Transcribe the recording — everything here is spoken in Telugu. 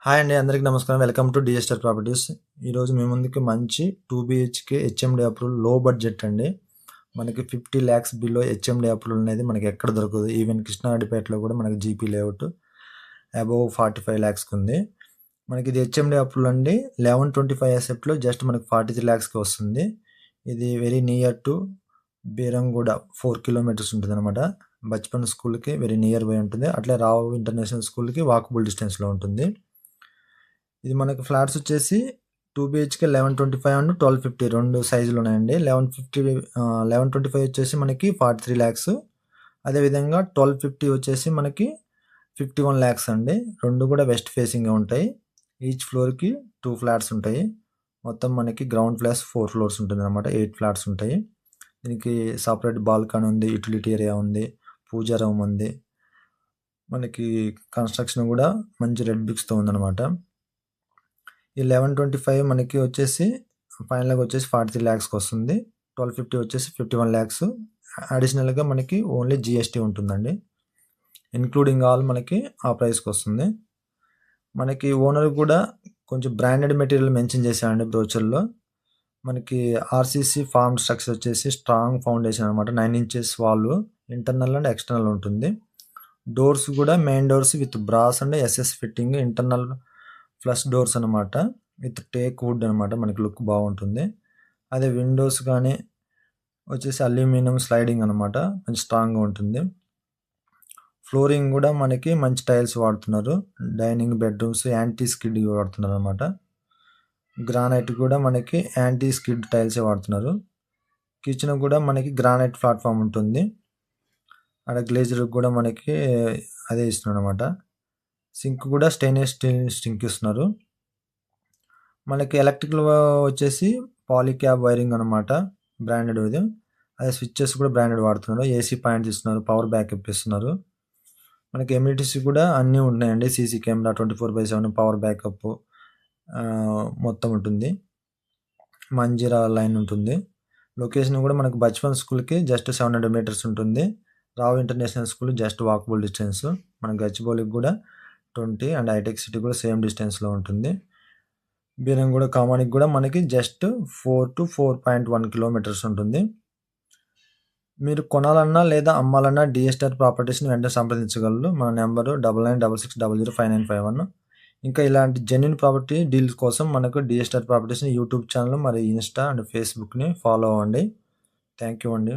హాయ్ అండి. అందరికీ నమస్కారం. Welcome to DSR properties. ఈరోజు మీ ముందుకి మంచి 2 బీహెచ్‌కే హెచ్ఎండీ అప్రూవల్ లో బడ్జెట్ అండి. మనకి 50 లాక్స్ బిలో హెచ్ఎండీ అప్రూవల్ అనేది మనకి ఎక్కడ దొరకదు. ఈవెన్ కృష్ణారెడ్డిపేటలో కూడా మనకి జీపీ లేఅవుట్ అబోవ్ 45 లాక్స్‌కి ఉంది. మనకి ఇది హెచ్ఎండీ అప్రూవల్ అండి. 1125 ఎసెప్ట్‌లో జస్ట్ మనకి 43 లాక్స్‌కి వస్తుంది. ఇది very near to Beeramguda 4 kilometres ఉంటుందన్నమాట. బచ్‌పన్ స్కూల్‌కి వెరీ నియర్ బై ఉంటుంది. అట్లే రావు ఇంటర్నేషనల్ స్కూల్‌కి వాకబుల్ డిస్టెన్స్‌లో ఉంటుంది. ఇది మనకి ఫ్లాట్స్ వచ్చేసి 2 బీహెచ్కే 1125 అండ్ 1250 రెండు సైజులు ఉన్నాయండి. 1125 వచ్చేసి మనకి 43 ల్యాక్స్. అదేవిధంగా 1250 వచ్చేసి మనకి 51 ల్యాక్స్ అండి. రెండు కూడా వెస్ట్ ఫేసింగ్గా ఉంటాయి. ఈచ్ ఫ్లోర్కి 2 ఫ్లాట్స్ ఉంటాయి. మొత్తం మనకి గ్రౌండ్ ప్లస్ 4 ఫ్లోర్స్ ఉంటుంది అనమాట. 8 ఫ్లాట్స్ ఉంటాయి. దీనికి సపరేట్ బాల్కనీ ఉంది, యూటిలిటీ ఏరియా ఉంది, పూజా రూమ్ ఉంది. మనకి కన్స్ట్రక్షన్ కూడా మంచి రెడ్ బ్రిక్స్తో ఉందన్నమాట. ఈ 1125 మనకి వచ్చేసి ఫైనల్గా వచ్చేసి 43 ల్యాక్స్కి వస్తుంది. 1250 వచ్చేసి 51 ల్యాక్స్. అడిషనల్గా మనకి ఓన్లీ జిఎస్టీ ఉంటుందండి. ఇన్క్లూడింగ్ ఆల్ మనకి ఆ ప్రైస్కి వస్తుంది. మనకి ఓనర్ కూడా కొంచెం బ్రాండెడ్ మెటీరియల్ మెన్షన్ చేశారండి బ్రోచర్లో. మనకి ఆర్సీసీ ఫార్మ్ స్ట్రక్చర్ వచ్చేసి స్ట్రాంగ్ ఫౌండేషన్ అనమాట. 9 inches wall internal and external ఉంటుంది. డోర్స్ కూడా main doors with brass and SS fitting, internal flush doors అనమాట. విత్ టేక్ వుడ్ అనమాట. మనకి లుక్ బాగుంటుంది. అదే విండోస్ కానీ వచ్చేసి అల్యూమినియం స్లైడింగ్ అనమాట. మంచి స్ట్రాంగ్గా ఉంటుంది. ఫ్లోరింగ్ కూడా మనకి మంచి టైల్స్ వాడుతున్నారు. డైనింగ్ బెడ్రూమ్స్ యాంటీ స్కిడ్ వాడుతున్నారు అనమాట. గ్రానైట్ కూడా మనకి యాంటీ స్కిడ్ టైల్సే వాడుతున్నారు. కిచెన్ కూడా మనకి గ్రానైట్ ప్లాట్ఫామ్ ఉంటుంది. అక్కడ గ్లేజర్ కూడా మనకి అదే ఇస్తున్నారు అనమాట. సింక్ కూడా స్టెయిన్లెస్ స్టీల్ సింక్ ఇస్తున్నారు. మనకి ఎలక్ట్రికల్ వచ్చేసి పాలీక్యాబ్ వైరింగ్ అనమాట. బ్రాండెడ్ ఇది. అదే స్విచ్చెస్ కూడా బ్రాండెడ్ వాడుతున్నారు. ఏసీ పాయింట్స్ ఇస్తున్నారు. పవర్ బ్యాకప్ ఇస్తున్నారు. మనకి ఎమ్యూనిటీస్ కూడా అన్నీ ఉన్నాయండి. సీసీ కెమెరా 24/7 పవర్ బ్యాకప్ మొత్తం ఉంటుంది. మంజీరా లైన్ ఉంటుంది. లొకేషన్ కూడా మనకు బచ్‌పన్ స్కూల్కి జస్ట్ 700 మీటర్స్ ఉంటుంది. Rao international school just walkable distance. మన గచ్చిబౌలికి కూడా 20 అండ్ హైటెక్ సిటీ కూడా సేమ్ డిస్టెన్స్లో ఉంటుంది. బీరంగూడ కామానికి కూడా మనకి జస్ట్ 4 to 4.1 కిలోమీటర్స్ ఉంటుంది. మీరు కొనాలన్నా లేదా అమ్మాలన్నా డిఎస్ఆర్ ప్రాపర్టీస్ని వెంటనే సంప్రదించగలరు. మన నెంబరు 9966005951. ఇంకా ఇలాంటి జెన్యూన్ ప్రాపర్టీ డీల్స్ కోసం మనకు డిఎస్ఆర్ ప్రాపర్టీస్ని యూట్యూబ్ ఛానల్ మరియు ఇన్స్టా అండ్ ఫేస్బుక్ని ఫాలో అవ్వండి. థ్యాంక్ యూ అండి.